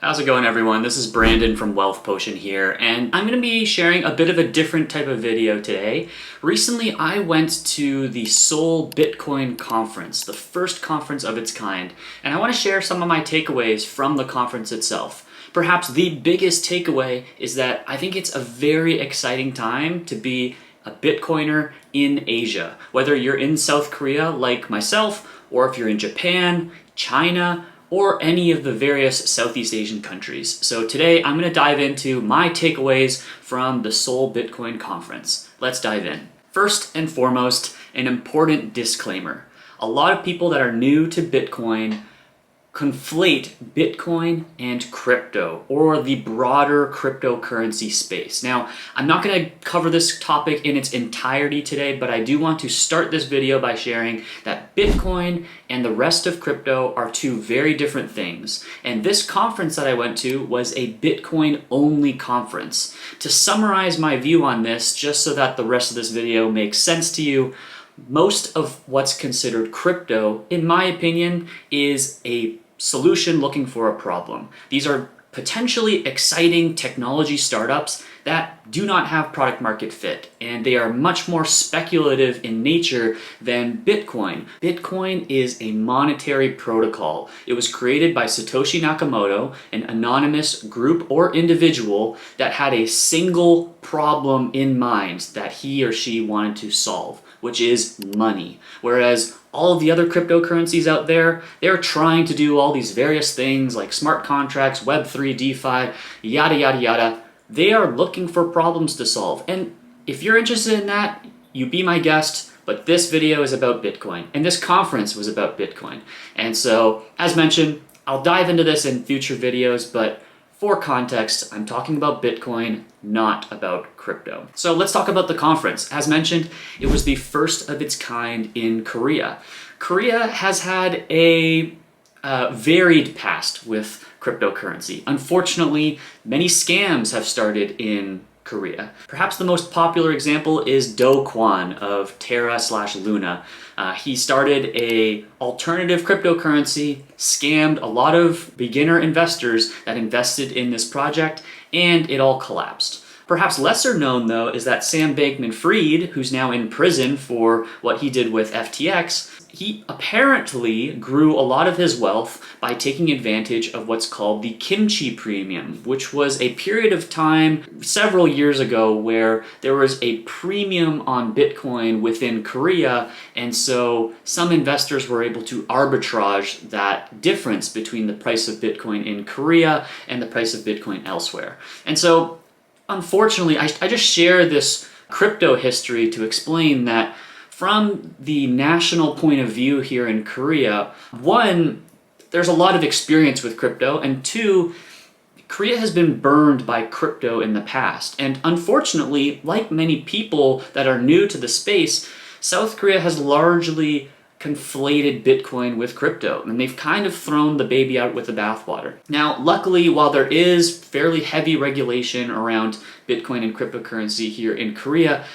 How's it going, everyone? This is Brandon from Wealth Potion here, and I'm going to be sharing a bit of a different type of video today. Recently, I went to the Seoul Bitcoin conference, the first conference of its kind, and I want to share some of my takeaways from the conference itself. Perhaps the biggest takeaway is that I think it's a very exciting time to be a Bitcoiner in Asia. Whether you're in South Korea like myself, or if you're in Japan, China, or any of the various Southeast Asian countries. So today I'm going to dive into my takeaways from the Seoul Bitcoin conference. Let's dive in. First and foremost, an important disclaimer. A lot of people that are new to Bitcoin conflate Bitcoin and crypto, or the broader cryptocurrency space. Now, I'm not going to cover this topic in its entirety today, but I do want to start this video by sharing that Bitcoin and the rest of crypto are two very different things. And this conference that I went to was a Bitcoin-only conference. To summarize my view on this, just so that the rest of this video makes sense to you, most of what's considered crypto, in my opinion, is a solution looking for a problem. These are potentially exciting technology startups that do not have product market fit, and they are much more speculative in nature than Bitcoin. Bitcoin is a monetary protocol. It was created by Satoshi Nakamoto, an anonymous group or individual that had a single problem in mind that he or she wanted to solve, which is money. Whereas all of the other cryptocurrencies out there, they're trying to do all these various things like smart contracts, Web3, DeFi, yada, yada, yada. They are looking for problems to solve. And if you're interested in that, you be my guest, but this video is about Bitcoin, and this conference was about Bitcoin. And so, as mentioned, I'll dive into this in future videos, but for context, I'm talking about Bitcoin, not about crypto. So let's talk about the conference. As mentioned, it was the first of its kind in Korea. Korea has had a varied past with cryptocurrency. Unfortunately, many scams have started in Korea. Perhaps the most popular example is Do Kwon of Terra/Luna. He started a alternative cryptocurrency, scammed a lot of beginner investors that invested in this project, and it all collapsed. Perhaps lesser known, though, is that Sam Bankman-Fried, who's now in prison for what he did with FTX, he apparently grew a lot of his wealth by taking advantage of what's called the kimchi premium, which was a period of time several years ago where there was a premium on Bitcoin within Korea, and so some investors were able to arbitrage that difference between the price of Bitcoin in Korea and the price of Bitcoin elsewhere. And so, unfortunately, I just share this crypto history to explain that from the national point of view here in Korea, one, there's a lot of experience with crypto, and two, Korea has been burned by crypto in the past. And unfortunately, like many people that are new to the space, South Korea has largely conflated Bitcoin with crypto, and they've kind of thrown the baby out with the bathwater. Now, luckily, while there is fairly heavy regulation around Bitcoin and cryptocurrency here in Korea,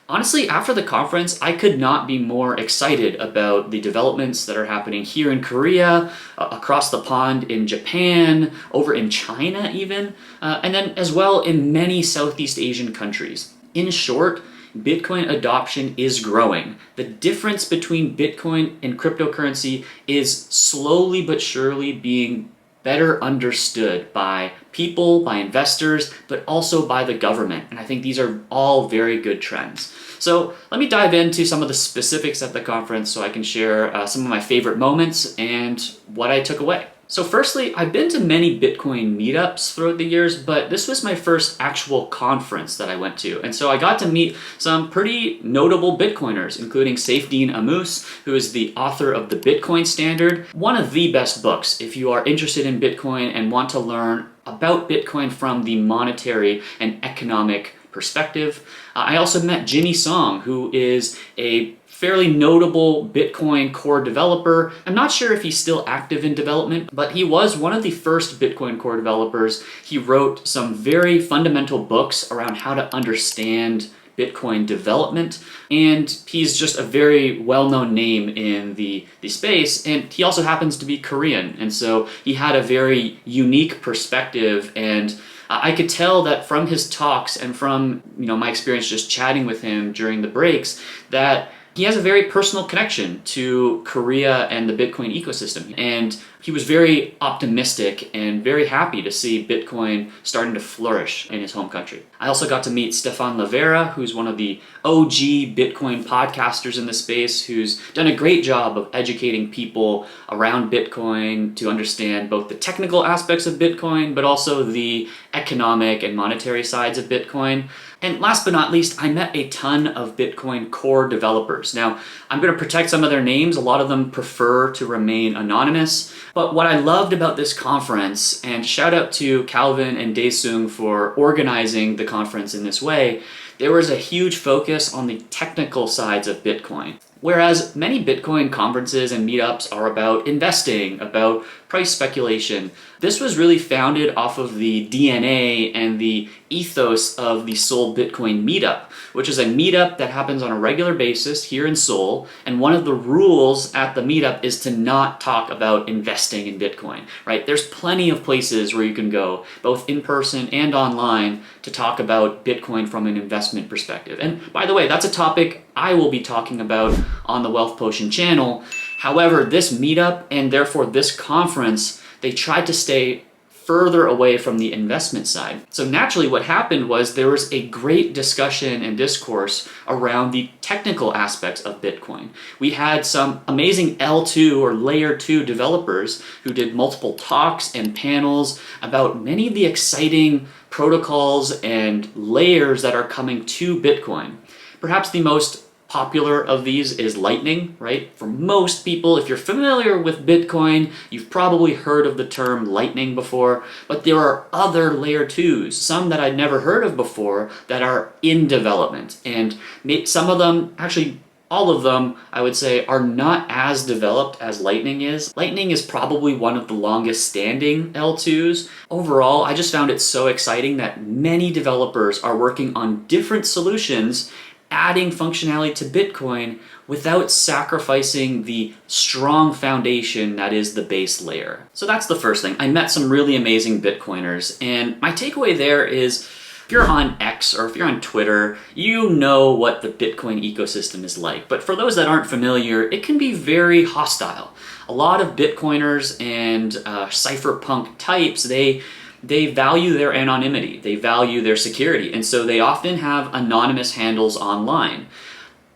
honestly, after the conference, I could not be more excited about the developments that are happening here in Korea, across the pond in Japan, over in China even, and then as well in many Southeast Asian countries. In short, Bitcoin adoption is growing. The difference between Bitcoin and cryptocurrency is slowly but surely being better understood by people, by investors, but also by the government. And I think these are all very good trends. So let me dive into some of the specifics at the conference so I can share some of my favorite moments and what I took away. So firstly, I've been to many Bitcoin meetups throughout the years, but this was my first actual conference that I went to. And so I got to meet some pretty notable Bitcoiners, including Saifedean Ammous, who is the author of The Bitcoin Standard, one of the best books if you are interested in Bitcoin and want to learn about Bitcoin from the monetary and economic perspective. I also met Jimmy Song, who is a fairly notable Bitcoin core developer. I'm not sure if he's still active in development, but he was one of the first Bitcoin core developers. He wrote some very fundamental books around how to understand Bitcoin development, and he's just a very well-known name in the space, and he also happens to be Korean, and so he had a very unique perspective, and I could tell that from his talks and from my experience just chatting with him during the breaks that he has a very personal connection to Korea and the Bitcoin ecosystem. And he was very optimistic and very happy to see Bitcoin starting to flourish in his home country. I also got to meet Stephan Livera, who's one of the OG Bitcoin podcasters in the space, who's done a great job of educating people around Bitcoin to understand both the technical aspects of Bitcoin, but also the economic and monetary sides of Bitcoin. And last but not least, I met a ton of Bitcoin core developers. Now, I'm going to protect some of their names. A lot of them prefer to remain anonymous. But what I loved about this conference, and shout out to Calvin and Daesung for organizing the conference in this way, there was a huge focus on the technical sides of Bitcoin. Whereas many Bitcoin conferences and meetups are about investing, about price speculation, this was really founded off of the DNA and the ethos of the Seoul Bitcoin meetup, which is a meetup that happens on a regular basis here in Seoul. And one of the rules at the meetup is to not talk about investing in Bitcoin, right? There's plenty of places where you can go, both in person and online, to talk about Bitcoin from an investment perspective. And by the way, that's a topic I will be talking about on the Wealth Potion channel. However, this meetup and therefore this conference, they tried to stay further away from the investment side. So naturally what happened was there was a great discussion and discourse around the technical aspects of Bitcoin. We had some amazing L2 or layer 2 developers who did multiple talks and panels about many of the exciting protocols and layers that are coming to Bitcoin. Perhaps the most popular of these is Lightning, right? For most people, if you're familiar with Bitcoin, you've probably heard of the term Lightning before, but there are other layer 2s, some that I'd never heard of before, that are in development. And some of them, actually all of them, I would say, are not as developed as Lightning is. Lightning is probably one of the longest standing L2s. Overall, I just found it so exciting that many developers are working on different solutions adding functionality to Bitcoin without sacrificing the strong foundation that is the base layer. So that's the first thing. I met some really amazing Bitcoiners, and my takeaway there is if you're on X or if you're on Twitter, you know what the Bitcoin ecosystem is like. But for those that aren't familiar, it can be very hostile. A lot of Bitcoiners and cypherpunk types, they value their anonymity, they value their security, and so they often have anonymous handles online.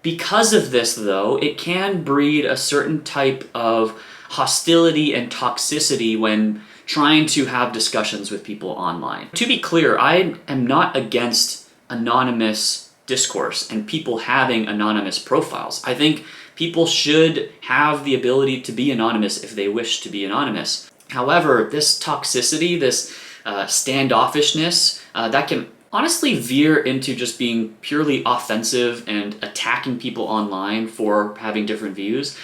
Because of this, though, it can breed a certain type of hostility and toxicity when trying to have discussions with people online. To be clear, I am not against anonymous discourse and people having anonymous profiles. I think people should have the ability to be anonymous if they wish to be anonymous. However, this toxicity, this standoffishness, that can honestly veer into just being purely offensive and attacking people online for having different views.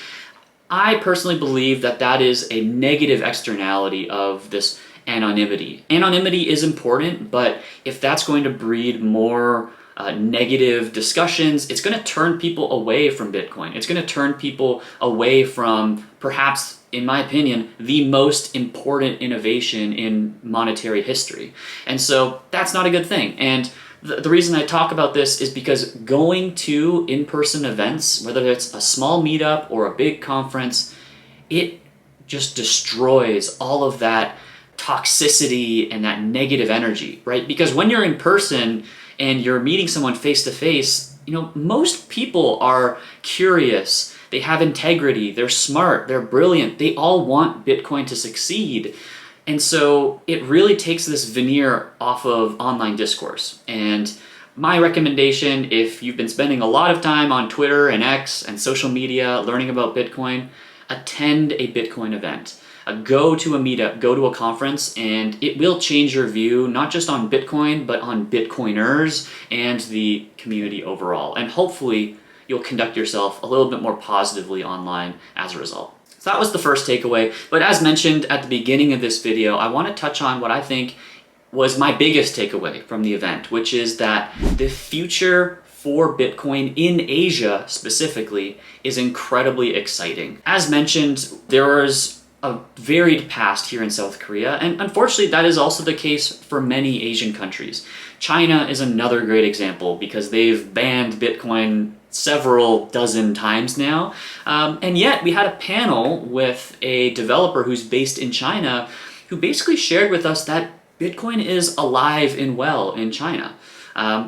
I personally believe that that is a negative externality of this anonymity. Anonymity is important, but if that's going to breed more negative discussions, it's going to turn people away from Bitcoin. It's going to turn people away from, perhaps, in my opinion, the most important innovation in monetary history. And so that's not a good thing. And the reason I talk about this is because going to in-person events, whether it's a small meetup or a big conference, it just destroys all of that toxicity and that negative energy, right? Because when you're in person and you're meeting someone face to face, most people are curious, they have integrity, they're smart, they're brilliant, they all want Bitcoin to succeed. And so it really takes this veneer off of online discourse. And my recommendation, if you've been spending a lot of time on Twitter and X and social media learning about Bitcoin, attend a Bitcoin event. Go to a meetup, go to a conference, and it will change your view, not just on Bitcoin, but on Bitcoiners and the community overall. And hopefully you'll conduct yourself a little bit more positively online as a result. So that was the first takeaway. But as mentioned at the beginning of this video, I want to touch on what I think was my biggest takeaway from the event, which is that the future for Bitcoin in Asia specifically is incredibly exciting. As mentioned, there is a varied past here in South Korea, and unfortunately that is also the case for many Asian countries. China is another great example because they've banned Bitcoin several dozen times now, and yet we had a panel with a developer who's based in China who basically shared with us that Bitcoin is alive and well in China.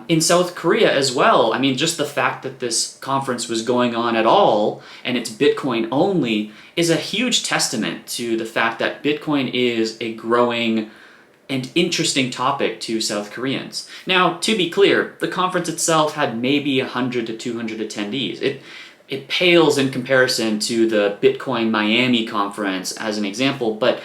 In South Korea as well, I mean, just the fact that this conference was going on at all and it's Bitcoin only is a huge testament to the fact that Bitcoin is a growing and interesting topic to South Koreans. Now, to be clear, the conference itself had maybe 100 to 200 attendees. It pales in comparison to the Bitcoin Miami conference as an example, but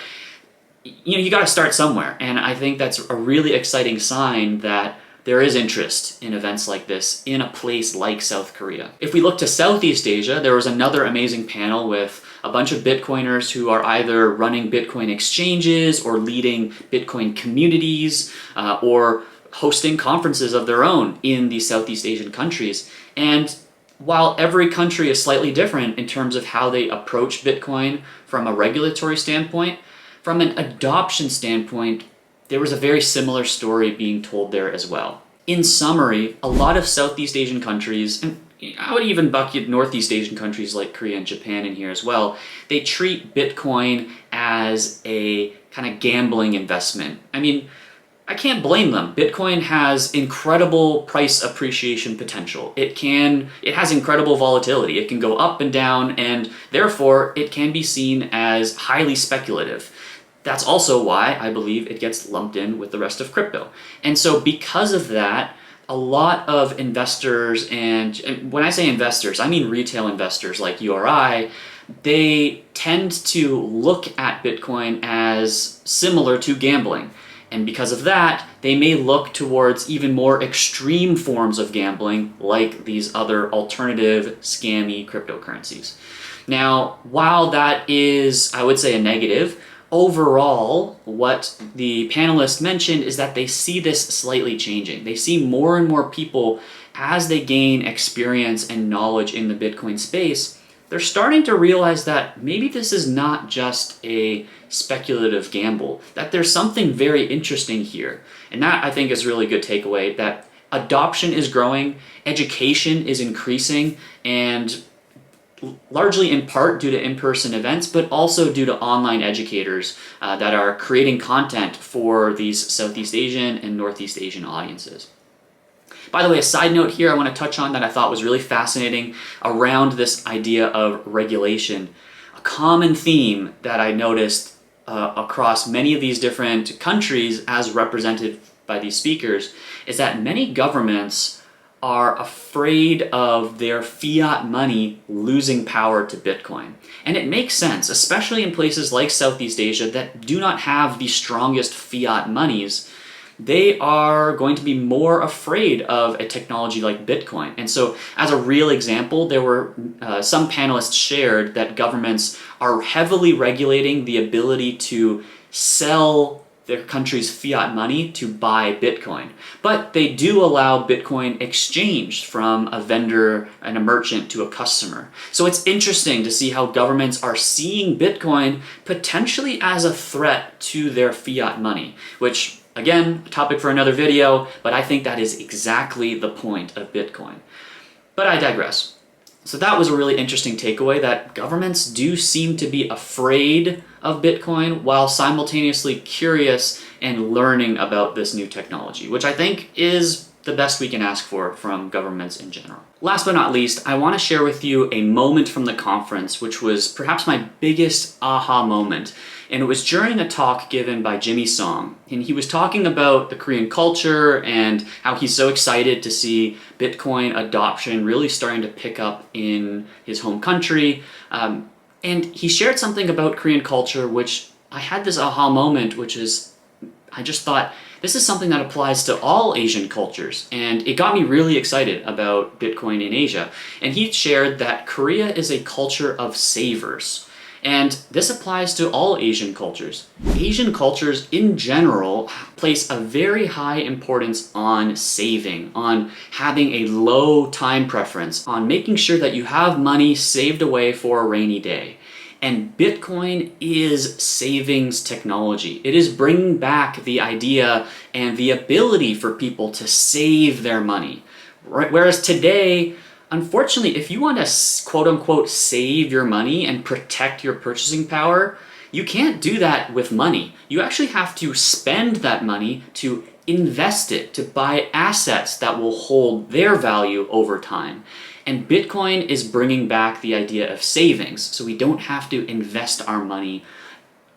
you got to start somewhere, and I think that's a really exciting sign that there is interest in events like this in a place like South Korea. If we look to Southeast Asia, there was another amazing panel with a bunch of Bitcoiners who are either running Bitcoin exchanges or leading Bitcoin communities or hosting conferences of their own in these Southeast Asian countries. And while every country is slightly different in terms of how they approach Bitcoin from a regulatory standpoint, from an adoption standpoint, there was a very similar story being told there as well. In summary, a lot of Southeast Asian countries, and I would even bucket Northeast Asian countries like Korea and Japan in here as well, they treat Bitcoin as a kind of gambling investment. I mean, I can't blame them. Bitcoin has incredible price appreciation potential. It has incredible volatility. It can go up and down, and therefore it can be seen as highly speculative. That's also why I believe it gets lumped in with the rest of crypto. And so because of that, a lot of investors, and when I say investors, I mean retail investors like URI, they tend to look at Bitcoin as similar to gambling. And because of that, they may look towards even more extreme forms of gambling like these other alternative scammy cryptocurrencies. Now, while that is, I would say, a negative, overall, what the panelists mentioned is that they see this slightly changing. They see more and more people, as they gain experience and knowledge in the Bitcoin space, they're starting to realize that maybe this is not just a speculative gamble, that there's something very interesting here. And that, I think, is a really good takeaway, that adoption is growing, education is increasing, and largely in part due to in-person events, but also due to online educators that are creating content for these Southeast Asian and Northeast Asian audiences. By the way, a side note here I want to touch on that I thought was really fascinating around this idea of regulation. A common theme that I noticed across many of these different countries as represented by these speakers is that many governments are afraid of their fiat money losing power to Bitcoin. And it makes sense, especially in places like Southeast Asia that do not have the strongest fiat monies. They are going to be more afraid of a technology like Bitcoin. And so as a real example, there were some panelists shared that governments are heavily regulating the ability to sell their country's fiat money to buy Bitcoin. But they do allow Bitcoin exchanged from a vendor and a merchant to a customer. So it's interesting to see how governments are seeing Bitcoin potentially as a threat to their fiat money, which, again, a topic for another video, but I think that is exactly the point of Bitcoin. But I digress. So that was a really interesting takeaway, that governments do seem to be afraid of Bitcoin while simultaneously curious and learning about this new technology, which I think is the best we can ask for from governments in general. Last but not least, I want to share with you a moment from the conference, which was perhaps my biggest aha moment. And it was during a talk given by Jimmy Song. And he was talking about the Korean culture and how he's so excited to see Bitcoin adoption really starting to pick up in his home country. And he shared something about Korean culture, which I had this aha moment, which is, I just thought, this is something that applies to all Asian cultures. And it got me really excited about Bitcoin in Asia. And he shared that Korea is a culture of savers. And this applies to all Asian cultures. Asian cultures in general place a very high importance on saving, on having a low time preference, on making sure that you have money saved away for a rainy day. And Bitcoin is savings technology. It is bringing back the idea and the ability for people to save their money. Right? Whereas today, unfortunately, if you want to quote unquote save your money and protect your purchasing power, you can't do that with money. You actually have to spend that money to invest it, to buy assets that will hold their value over time. And Bitcoin is bringing back the idea of savings, so we don't have to invest our money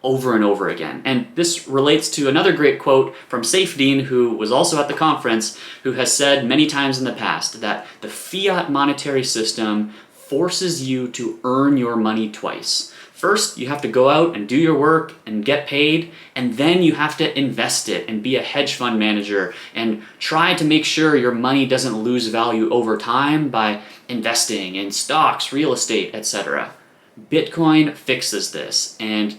over and over again. And this relates to another great quote from Saifedean, who was also at the conference, who has said many times in the past that the fiat monetary system forces you to earn your money twice. First, you have to go out and do your work and get paid, and then you have to invest it and be a hedge fund manager and try to make sure your money doesn't lose value over time by investing in stocks, real estate, etc. Bitcoin fixes this, and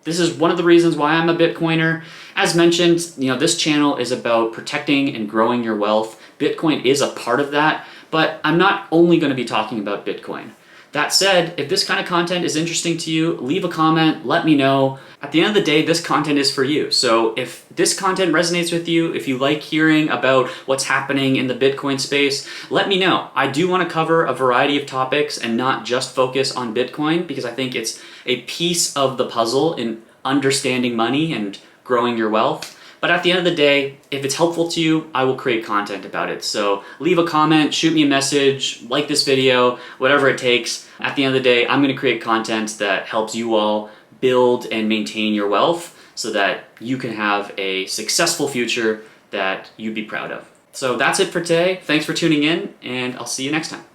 this is one of the reasons why I'm a Bitcoiner. As mentioned, this channel is about protecting and growing your wealth. Bitcoin is a part of that, but I'm not only going to be talking about Bitcoin. That said, if this kind of content is interesting to you, leave a comment, let me know. At the end of the day, this content is for you. So if this content resonates with you, if you like hearing about what's happening in the Bitcoin space, let me know. I do want to cover a variety of topics and not just focus on Bitcoin, because I think it's a piece of the puzzle in understanding money and growing your wealth. But at the end of the day, if it's helpful to you, I will create content about it. So leave a comment, shoot me a message, like this video, whatever it takes. At the end of the day, I'm going to create content that helps you all build and maintain your wealth so that you can have a successful future that you'd be proud of. So that's it for today. Thanks for tuning in, and I'll see you next time.